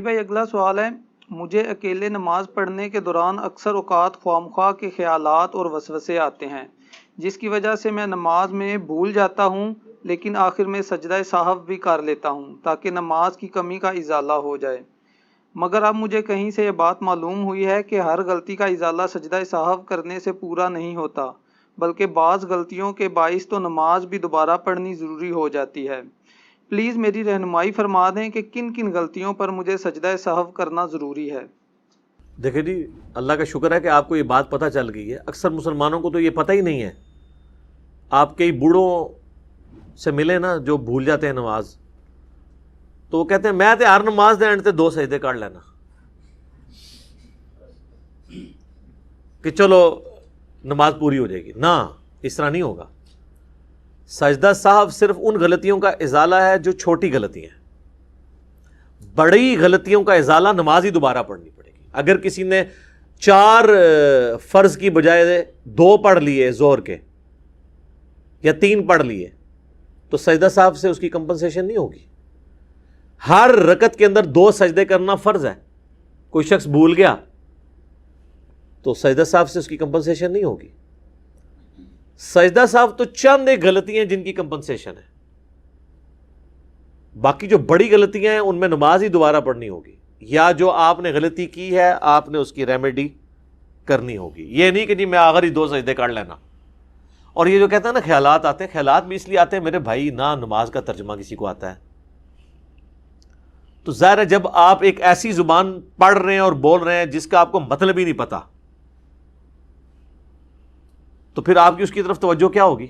بھائی اگلا سوال ہے، مجھے اکیلے نماز پڑھنے کے دوران اکثر اوقات خواہ کے خیالات اور وسوسے آتے ہیں، جس کی وجہ سے میں نماز میں بھول جاتا ہوں، لیکن آخر میں سجدہ سہو بھی کر لیتا ہوں تاکہ نماز کی کمی کا ازالہ ہو جائے، مگر اب مجھے کہیں سے یہ بات معلوم ہوئی ہے کہ ہر غلطی کا ازالہ سجدہ سہو کرنے سے پورا نہیں ہوتا، بلکہ بعض غلطیوں کے باعث تو نماز بھی دوبارہ پڑھنی ضروری ہو جاتی ہے۔ پلیز میری رہنمائی فرما دیں کہ کن کن غلطیوں پر مجھے سجدہ سہو کرنا ضروری ہے۔ دیکھیں جی، اللہ کا شکر ہے کہ آپ کو یہ بات پتہ چل گئی ہے۔ اکثر مسلمانوں کو تو یہ پتہ ہی نہیں ہے۔ آپ کئی بوڑھوں سے ملے نا جو بھول جاتے ہیں نماز، تو وہ کہتے ہیں میں تے ہر نماز دے اینڈ تے 2 سجدے کر لینا کہ چلو نماز پوری ہو جائے گی۔ نہ، اس طرح نہیں ہوگا۔ سجدہ سہو صرف ان غلطیوں کا ازالہ ہے جو چھوٹی غلطی ہیں۔ بڑی غلطیوں کا ازالہ نماز ہی دوبارہ پڑھنی پڑے گی۔ اگر کسی نے 4 فرض کی بجائے 2 پڑھ لیے ظہر کے یا 3 پڑھ لیے تو سجدہ سہو سے اس کی کمپنسیشن نہیں ہوگی۔ ہر رکعت کے اندر 2 سجدے کرنا فرض ہے۔ کوئی شخص بھول گیا تو سجدہ سہو سے اس کی کمپنسیشن نہیں ہوگی۔ سجدہ سہو تو چند ایک غلطیاں جن کی کمپنسیشن ہے، باقی جو بڑی غلطیاں ہیں ان میں نماز ہی دوبارہ پڑھنی ہوگی، یا جو آپ نے غلطی کی ہے آپ نے اس کی ریمیڈی کرنی ہوگی۔ یہ نہیں کہ جی میں آخر ہی 2 سجدے کر لینا۔ اور یہ جو کہتے ہیں نا خیالات آتے ہیں، خیالات بھی اس لیے آتے ہیں میرے بھائی، نہ نماز کا ترجمہ کسی کو آتا ہے تو ظاہر ہے جب آپ ایک ایسی زبان پڑھ رہے ہیں اور بول رہے ہیں جس کا آپ کو مطلب ہی نہیں پتا، تو پھر آپ کی اس کی طرف توجہ کیا ہوگی؟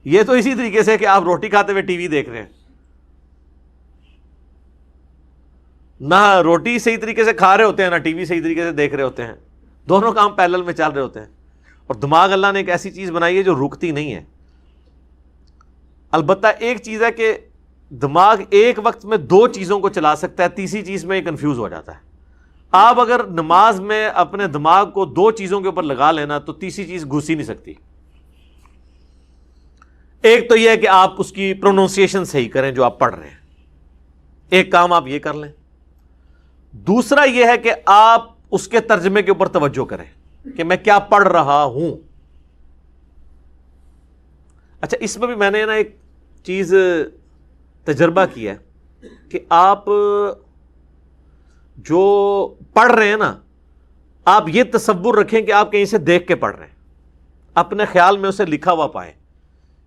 یہ تو اسی طریقے سے کہ آپ روٹی کھاتے ہوئے ٹی وی دیکھ رہے ہیں، نہ روٹی صحیح طریقے سے کھا رہے ہوتے ہیں نہ ٹی وی صحیح طریقے سے دیکھ رہے ہوتے ہیں، دونوں کام پیرلل میں چل رہے ہوتے ہیں۔ اور دماغ اللہ نے ایک ایسی چیز بنائی ہے جو رکتی نہیں ہے۔ البتہ ایک چیز ہے کہ دماغ ایک وقت میں 2 چیزوں کو چلا سکتا ہے، تیسری چیز میں کنفیوز ہو جاتا ہے۔ آپ اگر نماز میں اپنے دماغ کو 2 چیزوں کے اوپر لگا لینا تو تیسری چیز گھس ہی نہیں سکتی۔ ایک تو یہ ہے کہ آپ اس کی پروننسیشن صحیح کریں جو آپ پڑھ رہے ہیں، ایک کام آپ یہ کر لیں۔ دوسرا یہ ہے کہ آپ اس کے ترجمے کے اوپر توجہ کریں کہ میں کیا پڑھ رہا ہوں۔ اچھا، اس میں بھی میں نے نا ایک چیز تجربہ کیا ہے کہ آپ جو پڑھ رہے ہیں نا، آپ یہ تصور رکھیں کہ آپ کہیں سے دیکھ کے پڑھ رہے ہیں، اپنے خیال میں اسے لکھا ہوا پائیں۔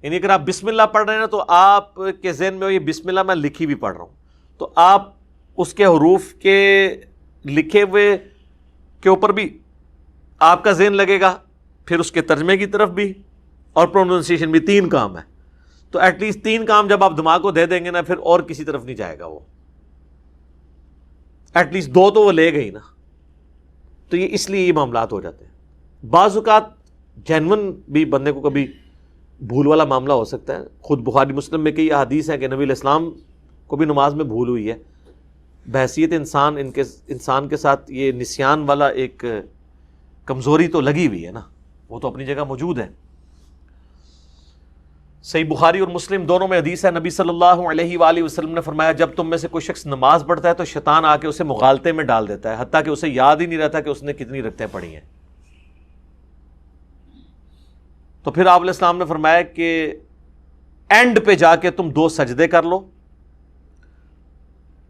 یعنی اگر آپ بسم اللہ پڑھ رہے ہیں نا تو آپ کے ذہن میں یہ بسم اللہ میں لکھی بھی پڑھ رہا ہوں، تو آپ اس کے حروف کے لکھے ہوئے کے اوپر بھی آپ کا ذہن لگے گا، پھر اس کے ترجمے کی طرف بھی، اور پروننسیشن بھی۔ 3 کام ہے، تو ایٹ لیسٹ 3 کام جب آپ دماغ کو دے دیں گے نا پھر اور کسی طرف نہیں جائے گا، وہ ایٹ لیسٹ 2 تو وہ لے گئی نا۔ تو یہ اس لیے یہ معاملات ہو جاتے ہیں۔ بعض اوقات جینون بھی بندے کو کبھی بھول والا معاملہ ہو سکتا ہے۔ خود بخاری مسلم میں کئی احادیث ہیں کہ نبی علیہ السلام کو بھی نماز میں بھول ہوئی ہے۔ بحیثیت انسان کے ساتھ یہ نسیان والا ایک کمزوری تو لگی ہوئی ہے نا، وہ تو اپنی جگہ موجود ہے۔ صحیح بخاری اور مسلم دونوں میں حدیث ہے، نبی صلی اللہ علیہ وآلہ وسلم نے فرمایا جب تم میں سے کوئی شخص نماز پڑھتا ہے تو شیطان آ کے اسے مغالطے میں ڈال دیتا ہے، حتیٰ کہ اسے یاد ہی نہیں رہتا کہ اس نے کتنی رکعتیں پڑھی ہیں۔ تو پھر آپ علیہ السلام نے فرمایا کہ اینڈ پہ جا کے تم 2 سجدے کر لو۔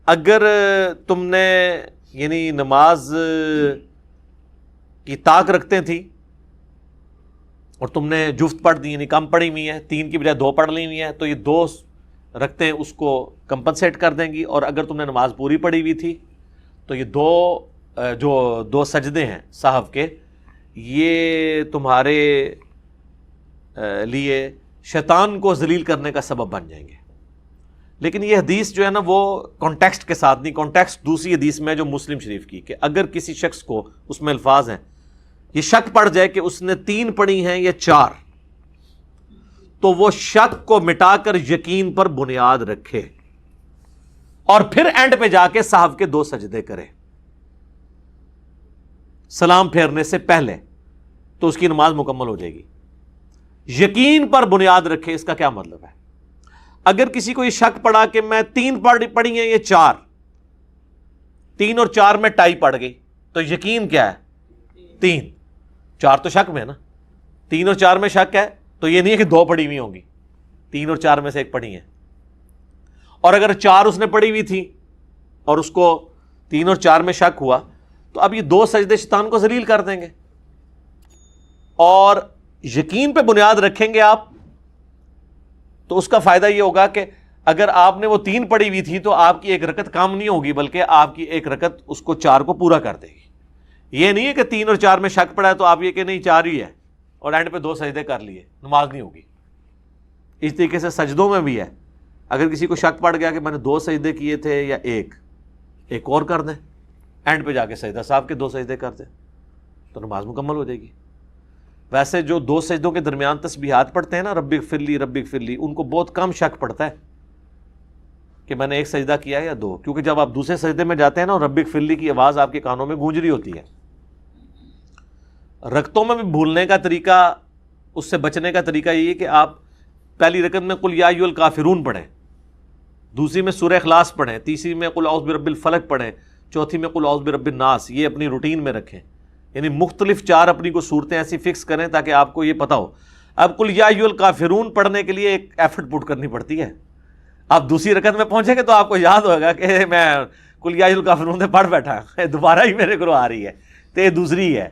اگر تم نے یعنی نماز کی طاق رکھتے تھی اور تم نے جفت پڑھ دی، یعنی کم پڑھی ہوئی ہیں، 3 کی بجائے 2 پڑھ لی ہوئی ہیں، تو یہ 2 رکھتے ہیں اس کو کمپنسیٹ کر دیں گی۔ اور اگر تم نے نماز پوری پڑھی ہوئی تھی تو یہ 2 سجدے ہیں سہو کے، یہ تمہارے لیے شیطان کو ذلیل کرنے کا سبب بن جائیں گے۔ لیکن یہ حدیث جو ہے نا وہ کانٹیکسٹ کے ساتھ نہیں، کانٹیکسٹ دوسری حدیث میں جو مسلم شریف کی، کہ اگر کسی شخص کو، اس میں الفاظ ہیں، یہ شک پڑ جائے کہ اس نے 3 پڑھی ہیں یا 4، تو وہ شک کو مٹا کر یقین پر بنیاد رکھے اور پھر اینڈ پہ جا کے سہو کے 2 سجدے کرے سلام پھیرنے سے پہلے، تو اس کی نماز مکمل ہو جائے گی۔ یقین پر بنیاد رکھے، اس کا کیا مطلب ہے؟ اگر کسی کو یہ شک پڑا کہ میں 3 پڑھی ہیں یا 4، 3 اور 4 میں ٹائی پڑ گئی تو یقین کیا ہے 3. 4 تو شک میں ہے نا, 3 اور 4 میں شک ہے تو یہ نہیں ہے کہ 2 پڑی ہوئی ہوں گی, 3 اور 4 میں سے ایک پڑھی ہے. اور اگر 4 اس نے پڑھی ہوئی تھی اور اس کو 3 اور 4 میں شک ہوا تو اب یہ 2 سجدے شیطان کو ذلیل کر دیں گے. اور یقین پہ بنیاد رکھیں گے آپ تو اس کا فائدہ یہ ہوگا کہ اگر آپ نے وہ 3 پڑھی ہوئی تھی تو آپ کی ایک رکعت کم نہیں ہوگی, بلکہ آپ کی ایک رکعت اس کو 4 کو پورا کر دے گی. یہ نہیں ہے کہ 3 اور 4 میں شک پڑا ہے تو آپ یہ کہ نہیں 4 ہی ہے اور اینڈ پہ 2 سجدے کر لیے, نماز نہیں ہوگی. اس طریقے سے سجدوں میں بھی ہے, اگر کسی کو شک پڑ گیا کہ میں نے 2 سجدے کیے تھے یا ایک اور کر دیں, اینڈ پہ جا کے سجدہ صاحب کے 2 سجدے کر دیں تو نماز مکمل ہو جائے گی. ویسے جو 2 سجدوں کے درمیان تسبیحات پڑھتے ہیں نا, رب اغفر لی رب اغفر لی, ان کو بہت کم شک پڑتا ہے کہ میں نے 1 سجدہ کیا یا 2, کیونکہ جب آپ دوسرے سجدے میں جاتے ہیں نا, رب اغفر لی کی آواز آپ کے کانوں میں گونج رہی ہوتی ہے. رکعتوں میں بھی بھولنے کا طریقہ, اس سے بچنے کا طریقہ یہ ہے کہ آپ پہلی رکعت میں قل یا ایھا الکافرون پڑھیں, دوسری میں سورہ اخلاص پڑھیں, تیسری میں قل اعوذ برب الفلق پڑھیں, چوتھی میں قل اعوذ برب الناس. یہ اپنی روٹین میں رکھیں, یعنی مختلف 4 اپنی کو صورتیں ایسی فکس کریں تاکہ آپ کو یہ پتا ہو. اب قل یا ایھا الکافرون پڑھنے کے لیے ایک ایفرٹ پٹ کرنی پڑتی ہے. آپ دوسری رکعت میں پہنچیں گے تو آپ کو یاد ہوگا کہ میں قل یا ایھا الکافرون سے پڑھ بیٹھا, دوبارہ ہی میرے کو آ رہی ہے تو یہ دوسری ہے.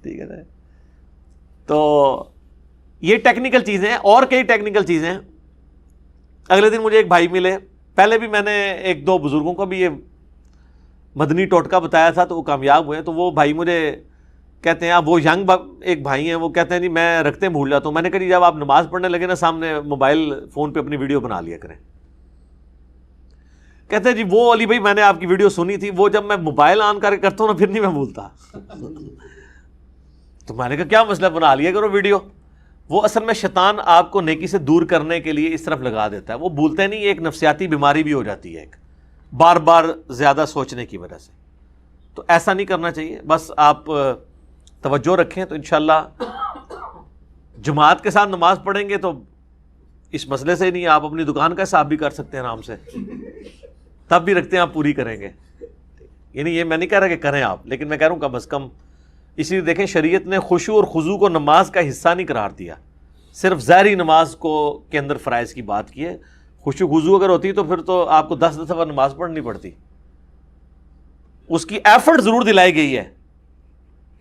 ٹھیک ہے نا. تو یہ ٹیکنیکل چیزیں ہیں, اور کئی ٹیکنیکل چیزیں ہیں. اگلے دن مجھے ایک بھائی ملے, پہلے بھی میں نے 1-2 بزرگوں کو بھی یہ مدنی ٹوٹکا بتایا تھا تو وہ کامیاب ہوئے. تو وہ بھائی مجھے کہتے ہیں, آپ وہ ینگ ایک بھائی ہیں, وہ کہتے ہیں جی میں رکھتے بھول جاتا ہوں. میں نے کہا جی جب آپ نماز پڑھنے لگے نا, سامنے موبائل فون پہ اپنی ویڈیو بنا لیا کریں. کہتے ہیں جی وہ علی بھائی میں نے آپ کی ویڈیو سنی تھی, وہ جب میں موبائل آن کر کے کرتا ہوں نا پھر نہیں میں بھولتا. تو میں نے کہا کیا مسئلہ, بنا لیا کرو ویڈیو. وہ اصل میں شیطان آپ کو نیکی سے دور کرنے کے لیے اس طرف لگا دیتا ہے. وہ بھولتے نہیں, ایک نفسیاتی بیماری بھی ہو جاتی ہے, ایک بار بار زیادہ سوچنے کی وجہ سے. تو ایسا نہیں کرنا چاہیے. بس آپ توجہ رکھیں تو انشاءاللہ جماعت کے ساتھ نماز پڑھیں گے تو اس مسئلے سے نہیں, آپ اپنی دکان کا حساب بھی کر سکتے ہیں آرام سے, تب بھی رکھتے ہیں آپ پوری کریں گے. یعنی یہ میں نہیں کہہ رہا کہ کریں آپ, لیکن میں کہہ رہا ہوں کم از کم. اس لیے دیکھیں شریعت نے خشوع اور خضوع کو نماز کا حصہ نہیں قرار دیا, صرف ظاہری نماز کو کے اندر فرائض کی بات کی ہے. خشوع خضوع اگر ہوتی تو پھر تو آپ کو 10 دفعہ نماز پڑھنی پڑتی. اس کی ایفرٹ ضرور دلائی گئی ہے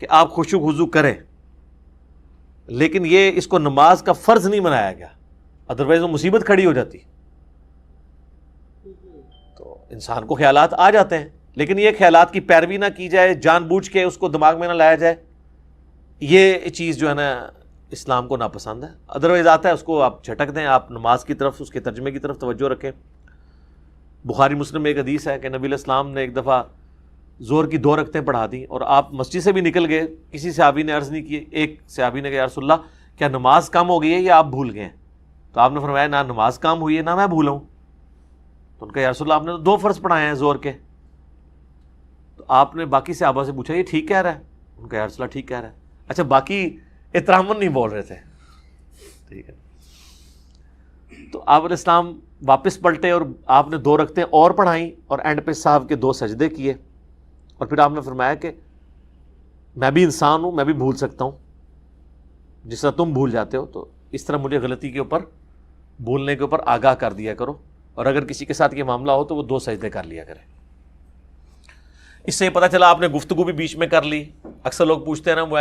کہ آپ خشوع خضوع کریں, لیکن یہ اس کو نماز کا فرض نہیں بنایا گیا, ادروائز وہ مصیبت کھڑی ہو جاتی. تو انسان کو خیالات آ جاتے ہیں, لیکن یہ خیالات کی پیروی نہ کی جائے, جان بوجھ کے اس کو دماغ میں نہ لایا جائے. یہ چیز جو ہے نا اسلام کو ناپسند ہے. ادروائز آتا ہے اس کو آپ جھٹک دیں, آپ نماز کی طرف, اس کے ترجمے کی طرف توجہ رکھیں. بخاری مسلم میں ایک حدیث ہے کہ نبی علیہ السلام نے ایک دفعہ زور کی 2 رکعتیں پڑھا دیں اور آپ مسجد سے بھی نکل گئے. کسی صحابی نے عرض نہیں کی, ایک صحابی نے کہا یا رسول اللہ کیا نماز کم ہو گئی ہے یا آپ بھول گئے ہیں؟ تو آپ نے فرمایا نہ نماز کم ہوئی ہے نہ میں بھولا ہوں. تو ان کا یا رسول اللہ آپ نے تو 2 فرض پڑھائے ہیں زور کے. تو آپ نے باقی صحابہ سے پوچھا یہ ٹھیک کہہ رہا ہے؟ ان کا یا رسول اللہ ٹھیک کہہ رہا ہے. اچھا باقی احتراماً نہیں بول رہے تھے. ٹھیک ہے. تو آپ علیہ السلام واپس پلٹے اور آپ نے 2 رکعتیں اور پڑھائیں اور اینڈ پہ صاحب کے 2 سجدے کیے, اور پھر آپ نے فرمایا کہ میں بھی انسان ہوں, میں بھی بھول سکتا ہوں جس طرح تم بھول جاتے ہو, تو اس طرح مجھے غلطی کے اوپر, بھولنے کے اوپر آگاہ کر دیا کرو. اور اگر کسی کے ساتھ یہ معاملہ ہو تو وہ 2 سجدے کر لیا کرے. اس سے پتہ چلا آپ نے گفتگو بھی بیچ میں کر لی. اکثر لوگ پوچھتے ہیں نا, وہ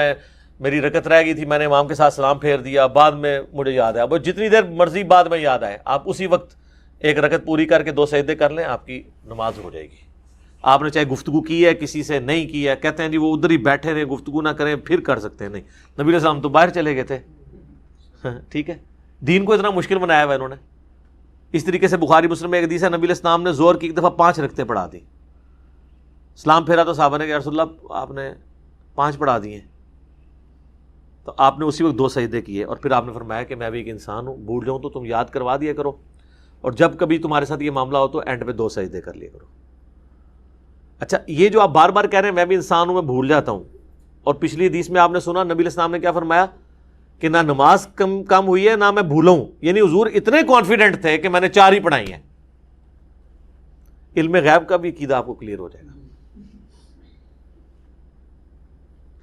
میری رکعت رہ گئی تھی, میں نے امام کے ساتھ سلام پھیر دیا, بعد میں مجھے یاد آیا. وہ جتنی دیر مرضی بعد میں یاد آئے, آپ اسی وقت ایک رکعت پوری کر کے 2 سجدے کر لیں, آپ کی نماز ہو جائے گی. آپ نے چاہے گفتگو کی ہے کسی سے, نہیں کی ہے, کہتے ہیں جی وہ ادھر ہی بیٹھے رہے, گفتگو نہ کریں, پھر کر سکتے ہیں. نہیں, نبی علیہ السلام تو باہر چلے گئے تھے. ٹھیک ہے, دین کو اتنا مشکل بنایا ہوا انہوں نے. اس طریقے سے بخاری مسلم میں ایک حدیث ہے, نبی علیہ السلام نے زور کی ایک دفعہ 5 رکعتیں پڑھا دی. سلام پھیرا تو صحابہ نے کہا یا رسول اللہ آپ نے 5 پڑھا دیے. تو آپ نے اسی وقت 2 سجدے کیے, اور پھر آپ نے فرمایا کہ میں بھی ایک انسان ہوں, بھول جاؤں تو تم یاد کروا دیا کرو, اور جب کبھی تمہارے ساتھ یہ معاملہ ہو تو اینڈ پہ 2 سجدے کر لیا کرو. اچھا, یہ جو آپ بار بار کہہ رہے ہیں میں بھی انسان ہوں, میں بھول جاتا ہوں, اور پچھلی حدیث میں آپ نے سنا نبی علیہ السلام نے کیا فرمایا کہ نہ نماز کم ہوئی ہے نہ میں بھولا ہوں. یعنی حضور اتنے کانفیڈنٹ تھے کہ میں نے 4 ہی پڑھائی ہیں. علم غیب کا بھی عقیدہ آپ کو کلیئر ہو جائے گا.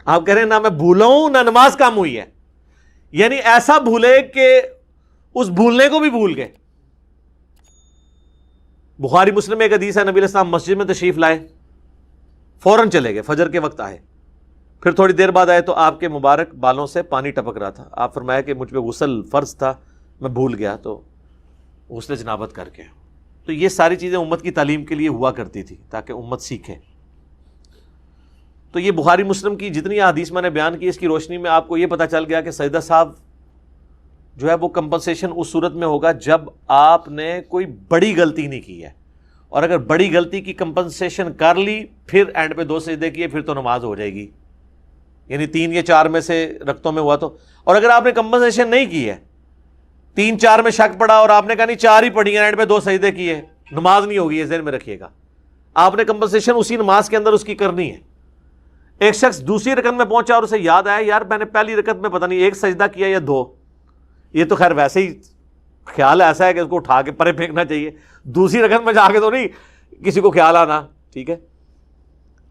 آپ کہہ رہے ہیں نہ میں بھولا ہوں نہ نماز کم ہوئی ہے، یعنی ایسا بھولے کہ اس بھولنے کو بھی بھول گئے۔ بخاری مسلم میں ایک حدیث ہے، نبی علیہ السلام مسجد میں تشریف لائے، فوراً چلے گئے، فجر کے وقت آئے، پھر تھوڑی دیر بعد آئے تو آپ کے مبارک بالوں سے پانی ٹپک رہا تھا۔ آپ فرمایا کہ مجھ پہ غسل فرض تھا، میں بھول گیا، تو غسل جنابت کر کے۔ تو یہ ساری چیزیں امت کی تعلیم کے لیے ہوا کرتی تھی تاکہ امت سیکھے۔ تو یہ بخاری مسلم کی جتنی احادیث میں نے بیان کی، اس کی روشنی میں آپ کو یہ پتہ چل گیا کہ سجدہ صاحب جو ہے وہ کمپنسیشن اس صورت میں ہوگا جب آپ نے کوئی بڑی غلطی نہیں کی ہے، اور اگر بڑی غلطی کی کمپنسیشن کر لی پھر اینڈ پہ 2 سجدے کیے پھر تو نماز ہو جائے گی، یعنی 3 یا 4 میں سے رکعتوں میں ہوا تو۔ اور اگر آپ نے کمپنسیشن نہیں کی ہے، 3 4 میں شک پڑا اور آپ نے کہا نہیں 4 ہی پڑھی ہیں، اینڈ پہ 2 سجدے کیے، نماز نہیں ہوگی، یہ ذہن میں رکھیے گا۔ آپ نے کمپنسیشن اسی نماز کے اندر اس کی کرنی ہے۔ ایک شخص دوسری رکعت میں پہنچا اور اسے یاد آیا یار میں نے پہلی رکعت میں پتہ نہیں 1 سجدہ کیا یا 2، یہ تو خیر ویسے ہی خیال ایسا ہے کہ اس کو اٹھا کے پرے پھینکنا چاہیے، دوسری رکعت میں جا کے تو نہیں کسی کو خیال آنا، ٹھیک ہے۔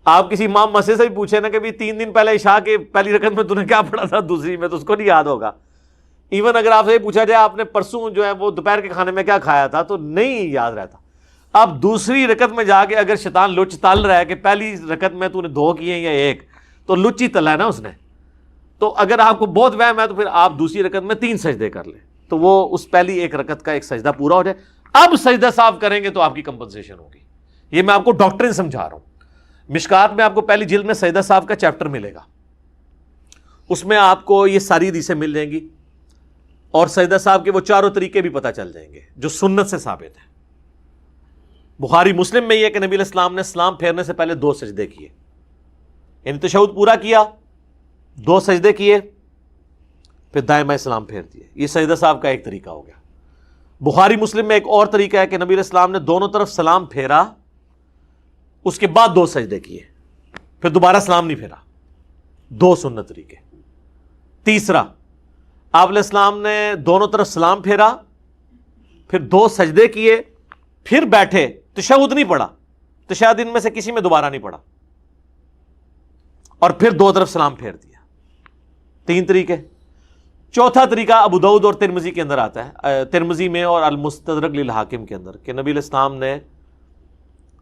آپ کسی امام مسجد سے بھی پوچھیں نا کہ بھی 3 دن پہلے عشاء کے پہلی رکعت میں تو نے کیا پڑھا تھا دوسری میں، تو اس کو نہیں یاد ہوگا۔ ایون اگر آپ سے پوچھا جائے آپ نے پرسوں جو ہے وہ دوپہر کے کھانے میں کیا کھایا تھا، تو نہیں یاد رہتا۔ اب دوسری رکعت میں جا کے اگر شیطان لچ تل رہا ہے کہ پہلی رکعت میں تو نے 2 کیے یا 1، تو لچ ہی تلا ہے نا اس نے۔ تو اگر آپ کو بہت وہم ہے تو پھر آپ دوسری رکعت میں 3 سجدے کر لیں، تو وہ اس پہلی 1 رکعت کا 1 سجدہ پورا ہو جائے۔ اب سجدہ صاف کریں گے تو آپ کی کمپنسیشن ہوگی۔ یہ میں آپ کو ڈاکٹرین سمجھا رہا ہوں۔ مشکات میں آپ کو پہلی جلد میں سجدہ صاف کا چیپٹر ملے گا، اس میں آپ کو یہ ساری حدیثیں مل جائیں گی، اور سجدہ صاحب کے وہ 4 طریقے بھی پتہ چل جائیں گے جو سنت سے ثابت ہیں۔ بخاری مسلم میں یہ ہے کہ نبی علیہ السلام نے سلام پھیرنے سے پہلے 2 سجدے کیے، یعنی تشہد پورا کیا، 2 سجدے کیے، پھر دائیں بائیں سلام پھیر دیے۔ یہ سجدہ صاحب کا ایک طریقہ ہو گیا۔ بخاری مسلم میں ایک اور طریقہ ہے کہ نبی علیہ السلام نے دونوں طرف سلام پھیرا، اس کے بعد 2 سجدے کیے، پھر دوبارہ سلام نہیں پھیرا۔ 2 سنت طریقے۔ تیسرا، آپ علیہ السلام نے دونوں طرف سلام پھیرا، پھر 2 سجدے کیے، پھر بیٹھے، تشہد نہیں پڑھا، تشہد ان میں سے کسی میں دوبارہ نہیں پڑھا، اور پھر 2 طرف سلام پھیر دیا۔ 3 طریقے۔ چوتھا طریقہ ابو داؤد اور ترمذی کے اندر آتا ہے، ترمذی میں اور المستدرک للحاکم کے اندر، کہ نبی علیہ السلام نے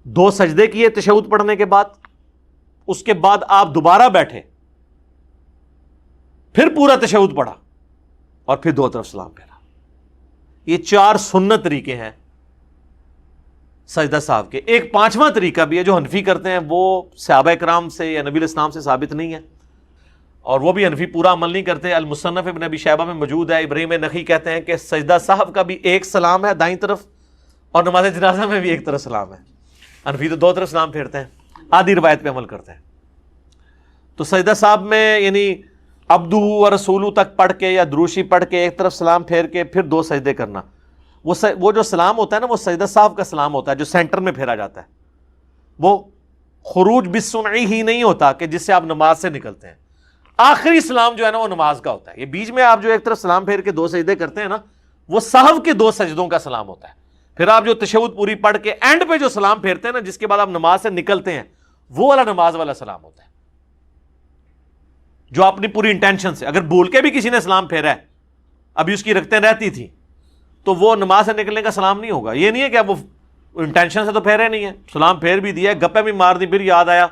2 سجدے کیے تشہد پڑھنے کے بعد، اس کے بعد آپ دوبارہ بیٹھے، پھر پورا تشہد پڑھا، اور پھر 2 طرف سلام پھیرا۔ یہ 4 سنت طریقے ہیں سجدہ صاحب کے۔ ایک 5واں طریقہ بھی ہے جو حنفی کرتے ہیں، وہ صحابہ کرام سے یا نبی علیہ السلام سے ثابت نہیں ہے، اور وہ بھی حنفی پورا عمل نہیں کرتے۔ المصنف ابن ابی شیبہ میں موجود ہے، ابراہیم نخعی کہتے ہیں کہ سجدہ صاحب کا بھی ایک سلام ہے دائیں طرف، اور نماز جنازہ میں بھی ایک طرف سلام ہے۔ حنفی تو 2 طرف سلام پھیرتے ہیں، آدھی روایت پہ عمل کرتے ہیں۔ تو سجدہ صاحب میں یعنی عبدہ و رسولہ تک پڑھ کے یا دروشی پڑھ کے ایک طرف سلام پھیر کے پھر 2 سجدے کرنا، وہ جو سلام ہوتا ہے نا وہ سجدہ صاحب کا سلام ہوتا ہے جو سینٹر میں پھیرا جاتا ہے، وہ خروج بالصنعی ہی نہیں ہوتا کہ جس سے آپ نماز سے نکلتے ہیں۔ آخری سلام جو ہے نا وہ نماز کا ہوتا ہے۔ یہ بیچ میں آپ جو ایک طرف سلام پھیر کے 2 سجدے کرتے ہیں نا، وہ سہو کے 2 سجدوں کا سلام ہوتا ہے۔ پھر آپ جو تشہد پوری پڑھ کے اینڈ پہ جو سلام پھیرتے ہیں نا، جس کے بعد آپ نماز سے نکلتے ہیں، وہ والا نماز والا سلام ہوتا ہے، جو اپنی پوری انٹینشن سے، اگر بھول کے بھی کسی نے سلام پھیرا ہے، ابھی اس کی رکعتیں رہتی تھیں، تو وہ نماز سے نکلنے کا سلام نہیں ہوگا۔ یہ نہیں ہے کہ اب وہ انٹینشن سے تو پھیرے نہیں ہے، سلام پھیر بھی دیا، گپے بھی مار دی، پھر یاد آیا،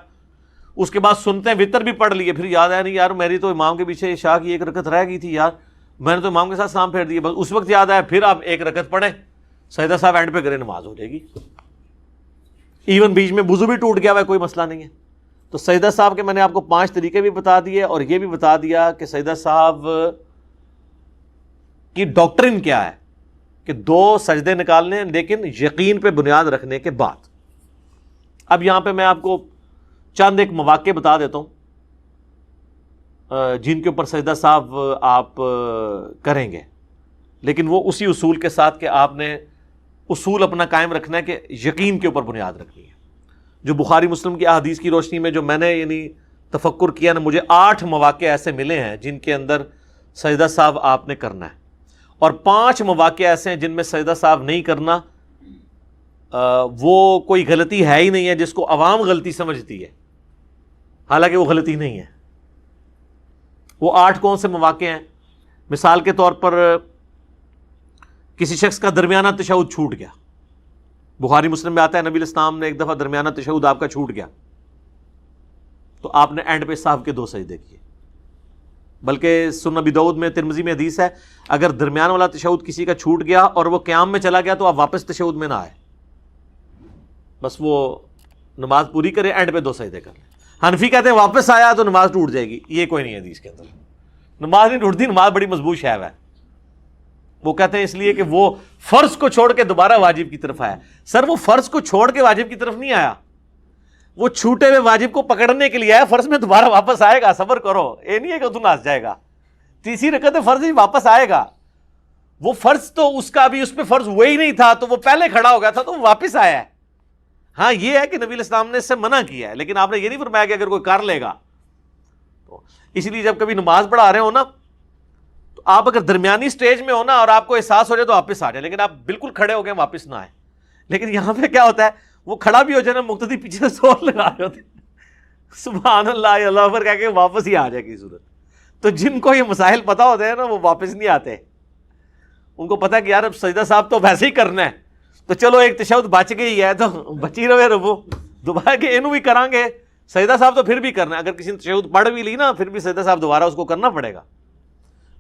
اس کے بعد سنتے ہیں وطر بھی پڑھ لیے، پھر یاد آیا نہیں یار میری تو امام کے پیچھے عشاء کی 1 رکعت رہ گئی تھی یار، میں نے تو امام کے ساتھ سلام پھیر دیا، بس اس وقت یاد آیا، پھر آپ 1 رکعت پڑھیں، سجدہ صاحب اینڈ پہ کریں، نماز ہو جائے گی۔ ایون بیچ میں وضو بھی ٹوٹ گیا ہوا ہے، کوئی مسئلہ نہیں ہے۔ تو سجدہ صاحب کے میں نے آپ کو 5 طریقے بھی بتا دیے، اور یہ بھی بتا دیا کہ سجدہ صاحب کی ڈاکٹرن کیا ہے، کہ 2 سجدے نکالنے، لیکن یقین پہ بنیاد رکھنے کے بعد۔ اب یہاں پہ میں آپ کو چند ایک مواقع بتا دیتا ہوں جن کے اوپر سجدہ صاحب آپ کریں گے، لیکن وہ اسی اصول کے ساتھ کہ آپ نے اصول اپنا قائم رکھنا ہے کہ یقین کے اوپر بنیاد رکھنی ہے۔ جو بخاری مسلم کی احادیث کی روشنی میں جو میں نے یعنی تفکر کیا نا، مجھے 8 مواقع ایسے ملے ہیں جن کے اندر سجدہ صاحب آپ نے کرنا ہے، اور 5 مواقع ایسے ہیں جن میں سجدہ صاحب نہیں کرنا، وہ کوئی غلطی ہے ہی نہیں ہے جس کو عوام غلطی سمجھتی ہے، حالانکہ وہ غلطی نہیں ہے۔ وہ 8 کون سے مواقع ہیں؟ مثال کے طور پر کسی شخص کا درمیانہ تشہد چھوٹ گیا، بخاری مسلم میں آتا ہے نبی الاسلام نے ایک دفعہ درمیانہ تشہد آپ کا چھوٹ گیا تو آپ نے اینڈ پہ صاحب کے 2 سجدے کیے، بلکہ سنن ابی داؤد میں، ترمذی میں حدیث ہے اگر درمیان والا تشہد کسی کا چھوٹ گیا اور وہ قیام میں چلا گیا تو آپ واپس تشہد میں نہ آئے، بس وہ نماز پوری کرے، اینڈ پہ 2 سجدے کر لیں۔ حنفی کہتے ہیں واپس آیا تو نماز ٹوٹ جائے گی، یہ کوئی نہیں ہے حدیث کے اندر، نماز نہیں ٹوٹتی، نماز بڑی مضبوط شے ہے۔ وہ کہتے ہیں اس لیے کہ وہ فرض کو چھوڑ کے دوبارہ واجب کی طرف آیا۔ سر وہ فرض کو چھوڑ کے واجب کی طرف نہیں آیا، وہ چھوٹے ہوئے واجب کو پکڑنے کے لیے آیا، فرض میں دوبارہ واپس آئے گا، صبر کرو، یہ نہیں ہے کہ تو ناس جائے گا، تیسری رکعت فرض ہی واپس آئے گا۔ وہ فرض تو اس کا بھی اس پہ فرض ہوا ہی نہیں تھا تو وہ پہلے کھڑا ہو گیا تھا تو وہ واپس آیا ہے۔ ہاں یہ ہے کہ نبی الاسلام نے اس سے منع کیا ہے، لیکن آپ نے یہ نہیں فرمایا کہ اگر کوئی کر لے گا تو۔ اس لیے جب کبھی نماز پڑھا رہے ہو نا تو آپ اگر درمیانی سٹیج میں ہو نا اور آپ کو احساس ہو جائے تو واپس آ جائے، لیکن آپ بالکل کھڑے ہو گئے واپس نہ آئے۔ لیکن یہاں پہ کیا ہوتا ہے، وہ کھڑا بھی ہو جائے نا، مقتدی پیچھے سے زور لگا رہے ہوتے ہیں، سبحان اللہ اللہ اکبر کہہ کے واپس ہی آ جائے کی صورت۔ تو جن کو یہ مسائل پتا ہوتے ہیں نا وہ واپس نہیں آتے، ان کو پتا ہے کہ یار اب سجدہ صاحب تو ویسے ہی کرنا ہے، تو چلو ایک تشہد بچ گئی ہے تو بچی رہے ربو، دوبارہ کہ اینو بھی کریں گے، سجدہ صاحب تو پھر بھی کرنا ہے، اگر کسی نے تشہد پڑھ بھی لی نا پھر بھی سجدہ صاحب دوبارہ اس کو کرنا پڑے گا۔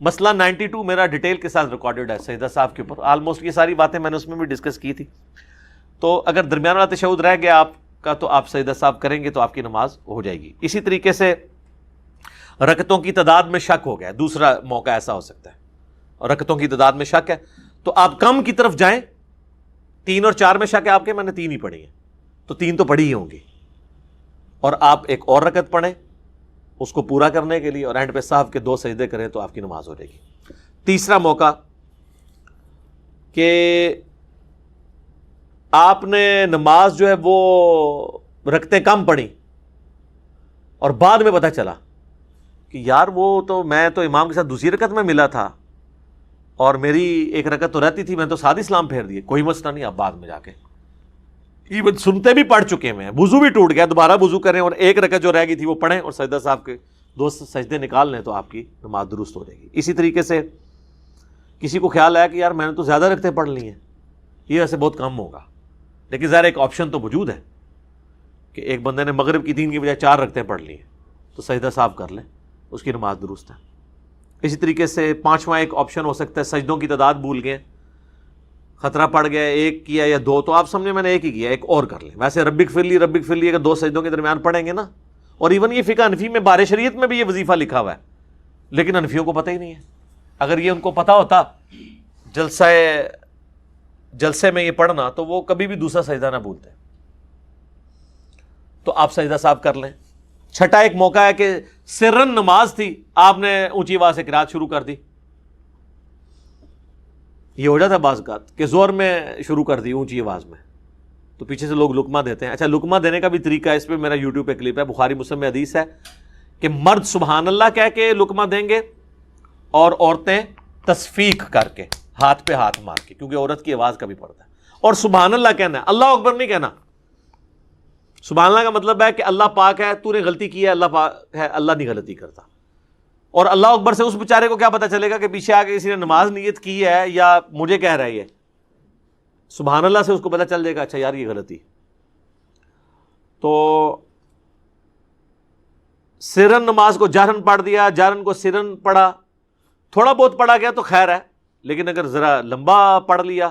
مسئلہ 92 میرا ڈیٹیل کے ساتھ ریکارڈڈ ہے سجدہ صاحب کے اوپر، آلموسٹ یہ ساری باتیں میں نے اس میں بھی ڈسکس کی تھی۔ تو اگر درمیان والا تشہد رہ گیا آپ کا تو آپ سجدہ صاحب کریں گے تو آپ کی نماز ہو جائے گی۔ اسی طریقے سے رکعتوں کی تعداد میں شک ہو گیا، دوسرا موقع ایسا ہو سکتا ہے، اور رکعتوں کی تعداد میں شک ہے تو آپ کم کی طرف جائیں۔ 3 اور 4 میں شک ہے آپ کے، میں نے 3 ہی پڑھی ہیں تو 3 تو پڑھی ہی ہوں گی، اور آپ ایک اور رکعت پڑھیں اس کو پورا کرنے کے لیے اور اینڈ پہ صاحب کے 2 سجدے کریں تو آپ کی نماز ہو جائے گی۔ تیسرا موقع کہ آپ نے نماز جو ہے وہ رکعتیں کم پڑھی اور بعد میں پتہ چلا کہ یار وہ تو میں تو امام کے ساتھ دوسری رکعت میں ملا تھا اور میری ایک رکعت تو رہتی تھی، میں تو ساتھ اسلام پھیر دیے، کوئی مسئلہ نہیں، آپ بعد میں جا کے ایون سنتے بھی پڑھ چکے ہیں، وضو بھی ٹوٹ گیا، دوبارہ وضو کریں اور ایک رکعت جو رہ گئی تھی وہ پڑھیں اور سجدہ صاحب کے 2 سجدے نکال لیں تو آپ کی نماز درست ہو جائے گی۔ اسی طریقے سے کسی کو خیال آیا کہ یار میں نے تو زیادہ رکعتیں پڑھ لی ہیں، یہ ویسے بہت کم ہوگا، لیکن ظاہر ایک آپشن تو موجود ہے کہ ایک بندے نے مغرب کی 3 کی بجائے 4 رکعتیں پڑھ لی ہیں تو سجدہ صاحب کر لیں، اس کی نماز درست ہے۔ اسی طریقے سے 5واں ایک آپشن ہو سکتا ہے، سجدوں کی تعداد بھول گئے، خطرہ پڑ گیا، 1 کیا یا 2 تو آپ سمجھے میں نے 1 ہی کیا، ایک اور کر لیں۔ ویسے ربک اغفر لی اگر 2 سجدوں کے درمیان پڑھیں گے نا، اور ایون یہ فقہ حنفی میں بار شریعت میں بھی یہ وظیفہ لکھا ہوا ہے، لیکن حنفیوں کو پتہ ہی نہیں ہے۔ اگر یہ ان کو پتہ ہوتا جلسے میں یہ پڑھنا تو وہ کبھی بھی دوسرا سجدہ نہ بھولتے، تو آپ سجدہ صاحب کر لیں۔ چھٹا ایک موقع ہے کہ سرن نماز تھی، آپ نے اونچی آواز سے قرات شروع کر دی، یہ ہو جاتا ہے بعض اوقات کہ زور میں شروع کر دی اونچی آواز میں تو پیچھے سے لوگ لقمہ دیتے ہیں۔ اچھا لقمہ دینے کا بھی طریقہ ہے، اس پہ میرا یوٹیوب پہ کلپ ہے، بخاری مسلم میں حدیث ہے کہ مرد سبحان اللہ کہہ کے لقمہ دیں گے اور عورتیں تصفیق کر کے ہاتھ پہ ہاتھ مار کے، کیونکہ عورت کی آواز کا بھی پڑتا ہے، اور سبحان اللہ کہنا ہے، اللہ اکبر نہیں کہنا۔ سبحان اللہ کا مطلب ہے کہ اللہ پاک ہے، تو نے غلطی کی ہے، اللہ پاک ہے، اللہ نہیں غلطی کرتا۔ اور اللہ اکبر سے اس بیچارے کو کیا پتا چلے گا کہ پیچھے آ کے کسی نے نماز نیت کی ہے یا مجھے کہہ رہی ہے، سبحان اللہ سے اس کو پتا چل جائے گا اچھا یار یہ غلطی۔ تو سرن نماز کو جہرن پڑھ دیا، جہرن کو سرن پڑھا، تھوڑا بہت پڑھا گیا تو خیر ہے، لیکن اگر ذرا لمبا پڑھ لیا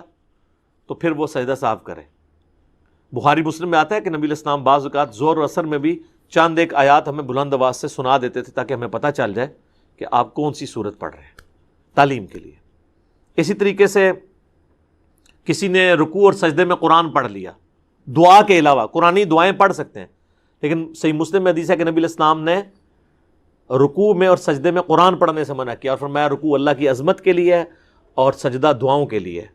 تو پھر وہ سجدہ صاحب کرے۔ بخاری مسلم میں آتا ہے کہ نبی علیہ السلام بعض اوقات زور اور اثر میں بھی چند ایک آیات ہمیں بلند آواز سے سنا دیتے تھے تاکہ ہمیں پتہ چل جائے کہ آپ کون سی سورت پڑھ رہے ہیں، تعلیم کے لیے۔ اسی طریقے سے کسی نے رکوع اور سجدے میں قرآن پڑھ لیا، دعا کے علاوہ قرآنی دعائیں پڑھ سکتے ہیں، لیکن صحیح مسلم میں حدیث ہے کہ نبی علیہ السلام نے رکوع میں اور سجدے میں قرآن پڑھنے سے منع کیا اور فرمایا رکوع اللہ کی عظمت کے لیے ہے اور سجدہ دعاؤں کے لیے،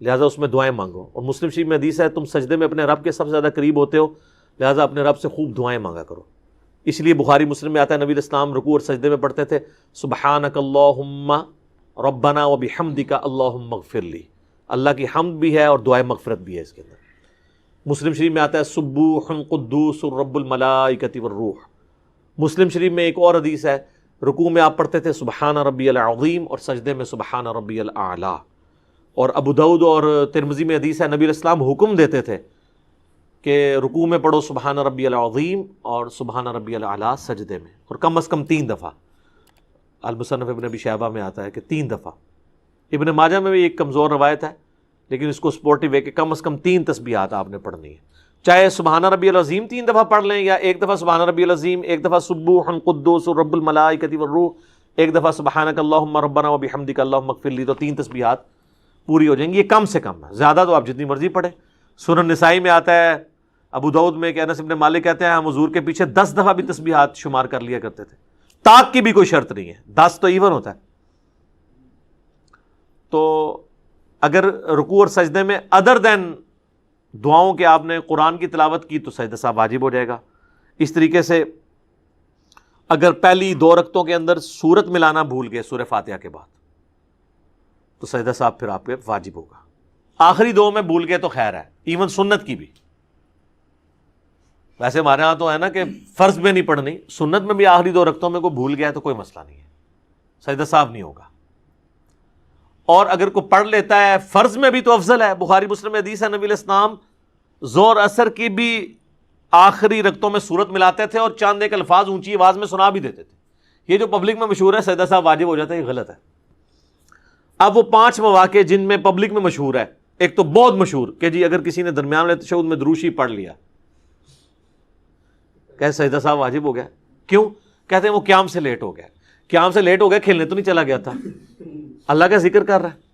لہٰذا اس میں دعائیں مانگو۔ اور مسلم شریف میں حدیث ہے تم سجدے میں اپنے رب کے سب سے زیادہ قریب ہوتے ہو، لہٰذا اپنے رب سے خوب دعائیں مانگا کرو۔ اس لیے بخاری مسلم میں آتا ہے نبی علیہ السلام رکوع اور سجدے میں پڑھتے تھے سبحانک اللہم ربنا وبحمدک اللہم اغفر لی، اللہ کی حمد بھی ہے اور دعائے مغفرت بھی ہے اس کے اندر۔ مسلم شریف میں آتا ہے سبوح قدوس رب الملائکۃ والروح۔ مسلم شریف میں ایک اور حدیث ہے رکوع میں آپ پڑھتے تھے سبحان ربی العظیم اور سجدے میں سبحان ربی الاعلی. اور ابو داؤد اور ترمذی میں حدیث ہے نبی علیہ السلام حکم دیتے تھے کہ رکوع میں پڑھو سبحان ربی العظیم اور سبحان ربی الاعلی سجدے میں، اور کم از کم 3 دفعہ. المصنف ابن ابی شیبہ میں آتا ہے کہ 3 دفعہ. ابن ماجہ میں بھی ایک کمزور روایت ہے لیکن اس کو سپورٹیو ہے کہ کم از کم 3 تسبیحات آپ نے پڑھنی ہے، چاہے سبحان ربی العظیم 3 دفعہ پڑھ لیں، یا ایک دفعہ سبحان ربی العظیم، ایک دفعہ سبوح قدوس رب الملائکۃ والروح، ایک دفعہ سبحانک اللہم ربنا وبحمدک اللہم اغفر لی. تو 3 تسبیحات پوری ہو جائیں گی. یہ کم سے کم ہے، زیادہ تو آپ جتنی مرضی پڑھیں. سنن نسائی میں آتا ہے، ابو داؤد میں کہ انس بن مالک کہتے ہیں ہم حضور کے پیچھے 10 دفعہ بھی تسبیحات شمار کر لیا کرتے تھے. طاق کی بھی کوئی شرط نہیں ہے، 10 تو ایون ہوتا ہے. تو اگر رکوع اور سجدے میں ادر دین دعاؤں کے آپ نے قرآن کی تلاوت کی تو سجدہ صاحب واجب ہو جائے گا. اس طریقے سے اگر پہلی 2 رکعتوں کے اندر سورت ملانا بھول گئے سورہ فاتحہ کے بعد تو سجدہ صاحب پھر آپ پہ واجب ہوگا. آخری 2 میں بھول گئے تو خیر ہے، ایون سنت کی بھی. ویسے ہمارے ہاں تو ہے نا کہ فرض میں نہیں پڑھنی، سنت میں بھی آخری 2 رکعتوں میں کوئی بھول گیا تو کوئی مسئلہ نہیں ہے، سجدہ صاحب نہیں ہوگا. اور اگر کوئی پڑھ لیتا ہے فرض میں بھی تو افضل ہے. بخاری مسلم میں حدیث ہے نبی علیہ السلام زور اثر کی بھی آخری رکعتوں میں سورت ملاتے تھے اور چاند ایک الفاظ اونچی آواز میں سنا بھی دیتے تھے. یہ جو پبلک میں مشہور ہے سجدہ صاحب واجب ہو جاتا ہے، یہ غلط ہے. اب وہ 5 مواقع جن میں پبلک میں مشہور ہے، ایک تو بہت مشہور کہ جی اگر کسی نے درمیان والے تشہد میں دروشی پڑھ لیا کہ سجدہ صاحب واجب ہو گیا. کیوں؟ کہتے ہیں وہ قیام سے لیٹ ہو گیا. قیام سے لیٹ ہو گیا، کھیلنے تو نہیں چلا گیا تھا، اللہ کا ذکر کر رہا ہے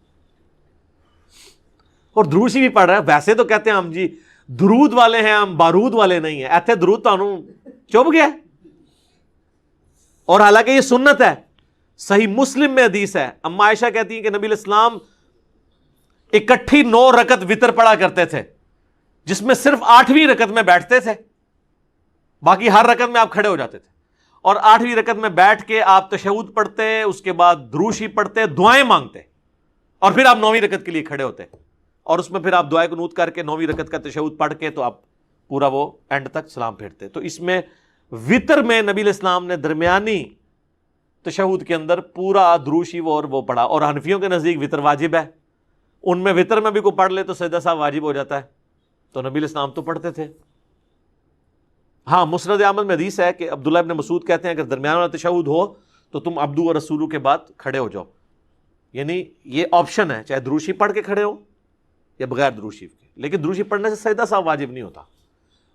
اور دروشی بھی پڑھ رہا ہے. ویسے تو کہتے ہیں ہم جی درود والے ہیں، ہم بارود والے نہیں ہیں. ایتھے درود تو چپ گیا، اور حالانکہ یہ سنت ہے. صحیح مسلم میں حدیث ہے، اما عائشہ کہتی ہیں کہ نبی علیہ السلام اکٹھی 9 رکعت وتر پڑھا کرتے تھے جس میں صرف 8ویں رکعت میں بیٹھتے تھے، باقی ہر رکعت میں آپ کھڑے ہو جاتے تھے. اور 8ویں رکعت میں بیٹھ کے آپ تشہد پڑھتے، اس کے بعد دروشی پڑھتے، دعائیں مانگتے، اور پھر آپ 9ویں رکعت کے لیے کھڑے ہوتے، اور اس میں پھر آپ دعائے قنوت کر کے 9ویں رکعت کا تشہد پڑھ کے تو آپ پورا وہ اینڈ تک سلام پھیرتے. تو اس میں وطر میں نبی علیہ السلام نے درمیانی تشہد کے اندر پورا دروشی وہ پڑھا. اور حنفیوں کے نزدیک وطر واجب ہے، ان میں وطر میں بھی کوئی پڑھ لے تو سجدہ صاحب واجب ہو جاتا ہے. تو نبی علیہ السلام تو پڑھتے تھے. ہاں مسند احمد میں حدیث ہے کہ عبداللہ ابن مسعود کہتے ہیں اگر درمیان والا تشہد ہو تو تم عبدو و رسولو کے بعد کھڑے ہو جاؤ. یعنی یہ آپشن ہے، چاہے دروشی پڑھ کے کھڑے ہو یا بغیر دروشی کے، لیکن دروشی پڑھنے سے سجدہ صاحب واجب نہیں ہوتا.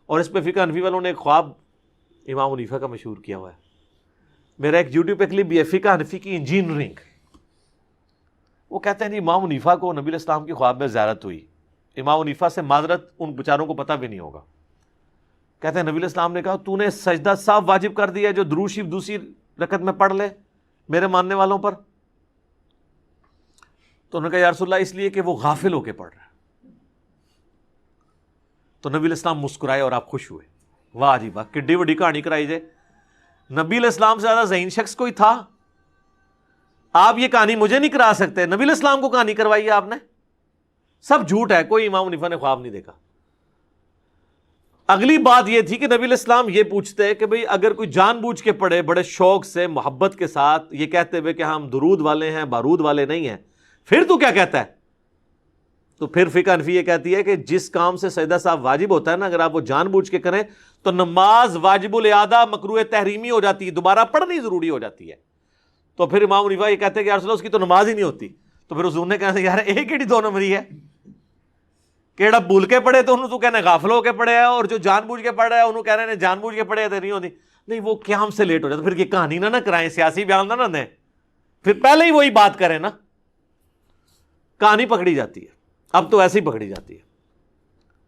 اور اس پہ فقہ حنفی والوں نے ایک خواب امام حنیفہ کا مشہور کیا ہوا ہے. میرا ایک یوٹیوب پہ کلپ بھی ہے، فقہ حنفی کی انجینئرنگ. وہ کہتے ہیں جی امام حنیفہ کو نبی علیہ السلام کی خواب میں زیارت ہوئی. امام حنیفہ سے معذرت ان بیچاروں کو پتہ بھی نہیں ہوگا. کہتے ہیں نبی علیہ السلام نے کہا تو نے سجدہ صاحب واجب کر دیا جو دروشی دوسری رکعت میں پڑھ لے میرے ماننے والوں پر. تو انہوں نے کہا یا رسول اللہ اس لیے کہ وہ غافل ہو کے پڑھ رہا ہے. تو نبی علیہ السلام مسکرائے اور آپ خوش ہوئے. واہ جی واہ، کڈی بڑی کہانی کرائی جائے. نبی علیہ السلام سے زیادہ ذہین شخص کوئی تھا؟ آپ یہ کہانی مجھے نہیں کرا سکتے، نبی علیہ السلام کو کہانی کروائی ہے آپ نے. سب جھوٹ ہے، کوئی امام حنیفہ نے خواب نہیں دیکھا. اگلی بات یہ تھی کہ نبی علیہ السلام یہ پوچھتے کہ بھئی اگر کوئی جان بوجھ کے پڑھے بڑے شوق سے محبت کے ساتھ یہ کہتے ہوئے کہ ہم درود والے ہیں بارود والے نہیں ہیں، پھر تو کیا کہتا ہے؟ تو پھر فقہ حنفی یہ کہتی ہے کہ جس کام سے سجدہ صاحب واجب ہوتا ہے نا، اگر آپ وہ جان بوجھ کے کریں تو نماز واجب الاعادہ مکروہ تحریمی ہو جاتی ہے، دوبارہ پڑھنی ضروری ہو جاتی ہے. تو پھر امام حنیفہ یہ کہتے ہیں کہ یا رسول اللہ اس کی تو نماز ہی نہیں ہوتی. تو پھر حضور نے کہا یار ایک ہی 2 نمبری ہے، کیڑا بھول کے پڑھے تو انہوں تو کہنا غافل ہو کے پڑھے ہے، اور جو جان بوجھ کے پڑھ رہا ہے انہوں کہہ رہے ہیں جان بوجھ کے پڑھے تو نہیں ہوتی. نہیں وہ قیام سے لیٹ ہو جاتا. پھر یہ کہانی نہ کرائیں، سیاسی بیان نہ دیں، پھر پہلے ہی وہی بات کریں نا، کہانی پکڑی جاتی ہے. اب تو ایسے ہی پکڑی جاتی ہے.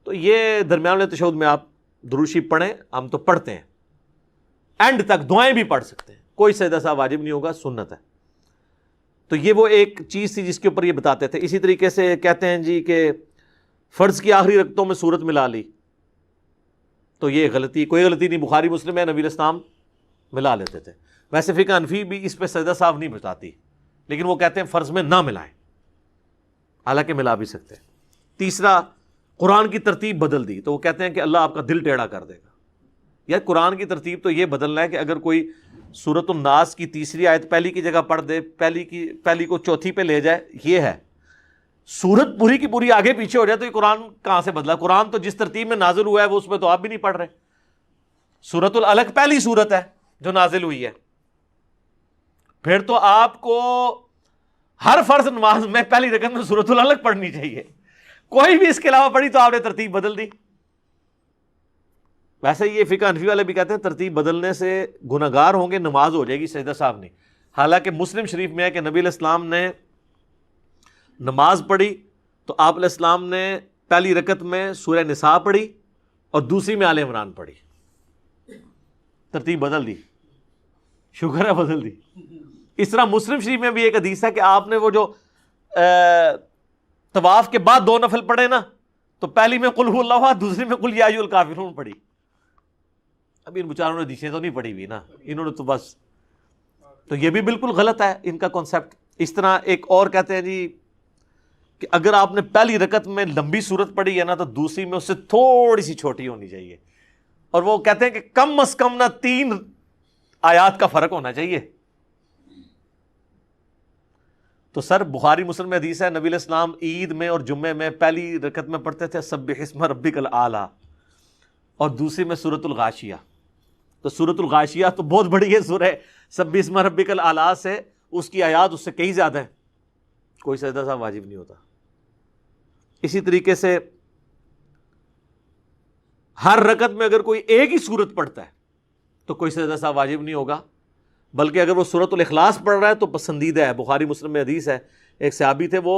تو یہ درمیان والے تشہد میں آپ دروشی پڑھیں، ہم تو پڑھتے ہیں، اینڈ تک دعائیں بھی پڑھ سکتے ہیں، کوئی سجدہ صاحب واجب نہیں ہوگا، سنت ہے. تو یہ وہ ایک چیز تھی جس کے اوپر یہ بتاتے تھے. اسی طریقے سے کہتے ہیں جی کہ فرض کی آخری رکعتوں میں سورت ملا لی تو یہ غلطی، کوئی غلطی نہیں، بخاری مسلم ہے، نبی علیہ السلام ملا لیتے تھے. ویسے فقہ حنفی بھی اس پہ سجدہ صاحب نہیں بتاتی، لیکن وہ کہتے ہیں فرض میں نہ ملائیں، حالانکہ ملا بھی سکتے ہیں. تیسرا، قرآن کی ترتیب بدل دی تو وہ کہتے ہیں کہ اللہ آپ کا دل ٹیڑھا کر دے گا. یار قرآن کی ترتیب تو یہ بدلنا ہے کہ اگر کوئی سورۃ الناس کی تیسری آیت پہلی کی جگہ پڑھ دے، پہلی کو چوتھی پہ لے جائے، یہ ہے۔ سورت پوری کی پوری آگے پیچھے ہو جائے تو یہ قرآن کہاں سے بدلا؟ قرآن تو جس ترتیب میں نازل ہوا ہے وہ اس میں تو آپ بھی نہیں پڑھ رہے۔ سورۃ العلق پہلی سورت ہے جو نازل ہوئی ہے، پھر تو آپ کو ہر فرض نماز میں پہلی رکعت میں سورۃ العلق پڑھنی چاہیے، کوئی بھی اس کے علاوہ پڑھی تو آپ نے ترتیب بدل دی۔ ویسے یہ فقہ حنفی والے بھی کہتے ہیں ترتیب بدلنے سے گناہگار ہوں گے، نماز ہو جائے گی سجدہ صاحب نہیں۔ حالانکہ مسلم شریف میں ہے کہ نبی علیہ السلام نے نماز پڑھی تو آپ علیہ السلام نے پہلی رکعت میں سورہ نساء پڑھی اور دوسری میں آل عمران پڑھی، ترتیب بدل دی، شکر ہے بدل دی۔ اس طرح مسلم شریف میں بھی ایک حدیث ہے کہ آپ نے وہ جو طواف کے بعد 2 نفل پڑھے نا، تو پہلی میں قل هو اللہ احد، دوسری میں قل یا ایھا الکافرون پڑھی۔ اب ان بیچاروں نے حدیثیں تو نہیں پڑھی ہوئی نا، انہوں نے تو بس، تو یہ بھی بالکل غلط ہے ان کا کانسیپٹ۔ اس طرح ایک اور کہتے ہیں جی کہ اگر آپ نے پہلی رکعت میں لمبی سورت پڑھی ہے نا تو دوسری میں اس سے تھوڑی سی چھوٹی ہونی چاہیے، اور وہ کہتے ہیں کہ کم از کم نہ 3 آیات کا فرق ہونا چاہیے۔ تو سر بخاری مسلم میں حدیث ہے نبی علیہ السلام عید میں اور جمعے میں پہلی رکعت میں پڑھتے تھے سبح اسم ربک الاعلی اور دوسری میں سورۃ الغاشیہ۔ تو سورۃ الغاشیہ تو بہت بڑی ہے سورہ سبح اسم ربک الاعلی سے، اس کی آیات اس سے کئی زیادہ ہیں، کوئی سجدہ صاحب واجب نہیں ہوتا۔ اسی طریقے سے ہر رکعت میں اگر کوئی ایک ہی سورت پڑھتا ہے تو کوئی سجدہ صاحب واجب نہیں ہوگا، بلکہ اگر وہ سورۃ الاخلاص پڑھ رہا ہے تو پسندیدہ ہے۔ بخاری مسلم میں حدیث ہے، ایک صحابی تھے وہ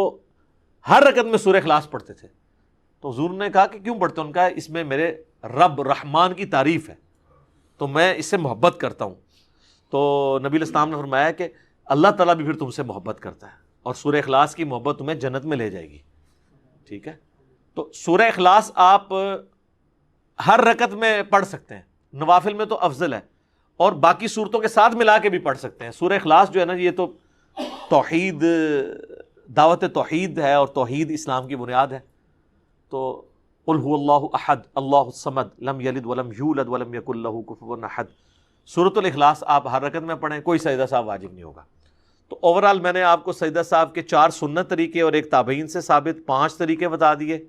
ہر رکعت میں سورہ اخلاص پڑھتے تھے، تو حضور نے کہا کہ کیوں پڑھتے ہیں؟ ان کا اس میں میرے رب رحمان کی تعریف ہے تو میں اس سے محبت کرتا ہوں۔ تو نبی علیہ السلام نے فرمایا کہ اللہ تعالیٰ بھی پھر تم سے محبت کرتا ہے اور سورہ اخلاص کی محبت تمہیں جنت میں لے جائے گی، ٹھیک ہے؟ تو سورہ اخلاص آپ ہر رکعت میں پڑھ سکتے ہیں، نوافل میں تو افضل ہے، اور باقی صورتوں کے ساتھ ملا کے بھی پڑھ سکتے ہیں۔ سورہ اخلاص جو ہے نا یہ تو توحید، دعوت توحید ہے اور توحید اسلام کی بنیاد ہے۔ تو قل هو اللہ احد اللہ الصمد لم یلد ولم یولد ولم یکن لہ کفوا احد، سورۃ الاخلاص آپ ہر رکعت میں پڑھیں، کوئی سجدہ صاحب واجب نہیں ہوگا۔ تو اوورآل میں نے آپ کو سجدہ صاحب کے 4 سنت طریقے اور ایک تابعین سے ثابت 5 طریقے بتا دیے۔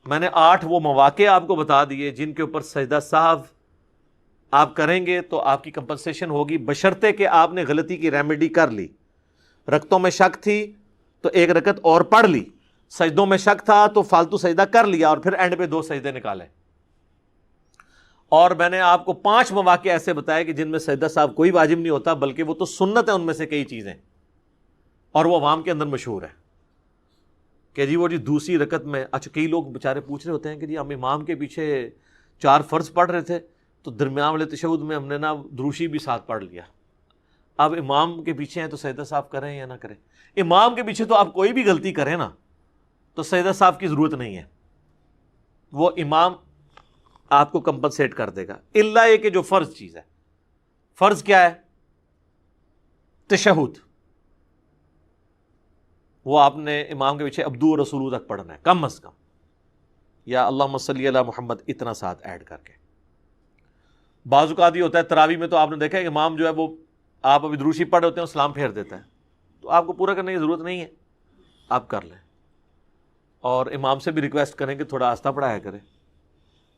میں نے 8 وہ مواقع آپ کو بتا دیے جن کے اوپر سجدہ صاحب آپ کریں گے تو آپ کی کمپنسیشن ہوگی، بشرطے کہ آپ نے غلطی کی ریمیڈی کر لی۔ رکعتوں میں شک تھی تو 1 رکعت اور پڑھ لی، سجدوں میں شک تھا تو فالتو سجدہ کر لیا اور پھر اینڈ پہ 2 سجدے نکالے۔ اور میں نے آپ کو 5 مواقع ایسے بتائے کہ جن میں سجدہ صاحب کوئی واجب نہیں ہوتا بلکہ وہ تو سنت ہے ان میں سے کئی چیزیں، اور وہ عوام کے اندر مشہور ہے کہ جی وہ جی دوسری رکعت میں، اچھا کئی لوگ بیچارے پوچھ رہے ہوتے ہیں کہ جی ہم امام کے پیچھے 4 فرض پڑھ رہے تھے تو درمیان والے تشہد میں ہم نے نا دروشی بھی ساتھ پڑھ لیا۔ اب امام کے پیچھے ہیں تو سجدہ صاحب کریں یا نہ کریں؟ امام کے پیچھے تو آپ کوئی بھی غلطی کریں نا تو سجدہ صاحب کی ضرورت نہیں ہے، وہ امام آپ کو کمپنسیٹ کر دے گا، الا یہ کہ جو فرض چیز ہے۔ فرض کیا ہے؟ تشہد، وہ آپ نے امام کے پیچھے عبدو رسولو تک پڑھنا ہے کم از کم، یا اللہم صلی علی محمد اتنا ساتھ ایڈ کر کے۔ بعض اوقات یہ ہوتا ہے تراویح میں تو آپ نے دیکھا ہے کہ امام جو ہے وہ آپ ابھی دروشی پڑھ ہوتے ہیں سلام پھیر دیتا ہے، تو آپ کو پورا کرنے کی ضرورت نہیں ہے، آپ کر لیں، اور امام سے بھی ریکویسٹ کریں کہ تھوڑا آہستہ پڑھایا کرے۔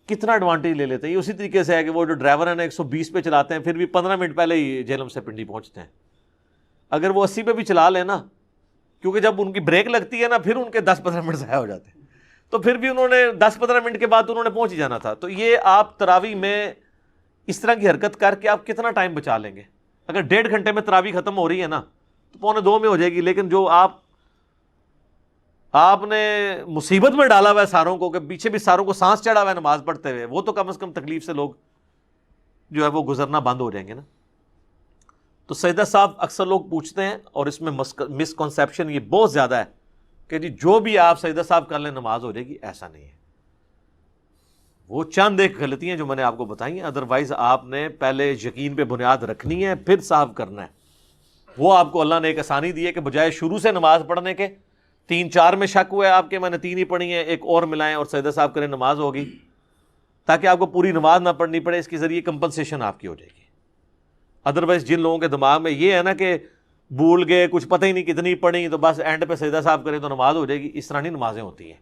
کتنا ایڈوانٹیج لے لیتے ہیں یہ اسی طریقے سے ہے کہ وہ جو ڈرائیور ہیں نا 120 پہ چلاتے ہیں پھر بھی 15 منٹ پہلے ہی جہلم سے پنڈی پہنچتے ہیں، اگر وہ 80 پہ بھی چلا لیں نا، کیونکہ جب ان کی بریک لگتی ہے نا پھر ان کے 10-15 منٹ ضائع ہو جاتے ہیں، تو پھر بھی انہوں نے 10-15 منٹ کے بعد انہوں نے پہنچ ہی جانا تھا۔ تو یہ آپ تراویح میں اس طرح کی حرکت کر کے آپ کتنا ٹائم بچا لیں گے؟ اگر 1.5 گھنٹے میں تراویح ختم ہو رہی ہے نا تو 1:45 میں ہو جائے گی، لیکن جو آپ نے مصیبت میں ڈالا ہوا ہے ساروں کو کہ پیچھے بھی ساروں کو سانس چڑھا ہوا ہے نماز پڑھتے ہوئے، وہ تو کم از کم تکلیف سے لوگ جو ہے وہ گزرنا بند ہو جائیں گے نا۔ تو سجدہ صاحب اکثر لوگ پوچھتے ہیں اور اس میں مس کنسیپشن یہ بہت زیادہ ہے کہ جی جو بھی آپ سجدہ صاحب کر لیں نماز ہو جائے گی، ایسا نہیں ہے۔ وہ چند ایک غلطیاں جو میں نے آپ کو بتائی ہیں، ادروائز آپ نے پہلے یقین پہ بنیاد رکھنی ہے پھر صاحب کرنا ہے۔ وہ آپ کو اللہ نے ایک آسانی دی ہے کہ بجائے شروع سے نماز پڑھنے کے 3-4 میں شک ہوا ہے آپ کے، میں نے 3 ہی پڑھی ہیں، ایک اور ملائیں اور سجدہ صاحب کریں، نماز ہوگی، تاکہ آپ کو پوری نماز نہ پڑھنی پڑے، اس کے ذریعے کمپنسیشن آپ کی ہو جائے گی۔ ادروائز جن لوگوں کے دماغ میں یہ ہے نا کہ بھول گئے, کچھ پتہ ہی نہیں کتنی پڑھی, تو بس اینڈ پہ سجدہ صاحب کریں تو نماز ہو جائے گی, اس طرح نہیں نمازیں ہوتی ہیں.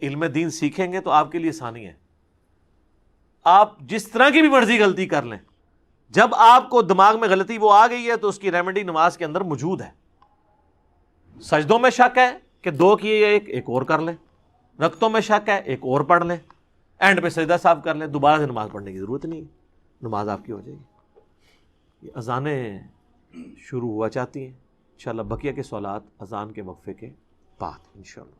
علم دین سیکھیں گے تو آپ کے لیے آسانی ہے. آپ جس طرح کی بھی مرضی غلطی کر لیں, جب آپ کو دماغ میں غلطی وہ آ گئی ہے تو اس کی ریمیڈی نماز کے اندر موجود ہے. سجدوں میں شک ہے کہ 2 کیے ایک اور کر لیں, رکعتوں میں شک ہے ایک اور پڑھ لیں, اینڈ پہ سجدہ صاحب کر لیں, دوبارہ سے نماز پڑھنے کی ضرورت نہیں ہے, نماز آپ کی ہو جائے گی. یہ اذانیں شروع ہوا چاہتی ہیں انشاءاللہ. بقیہ کے سوالات اذان کے وقفے کے بعد انشاءاللہ.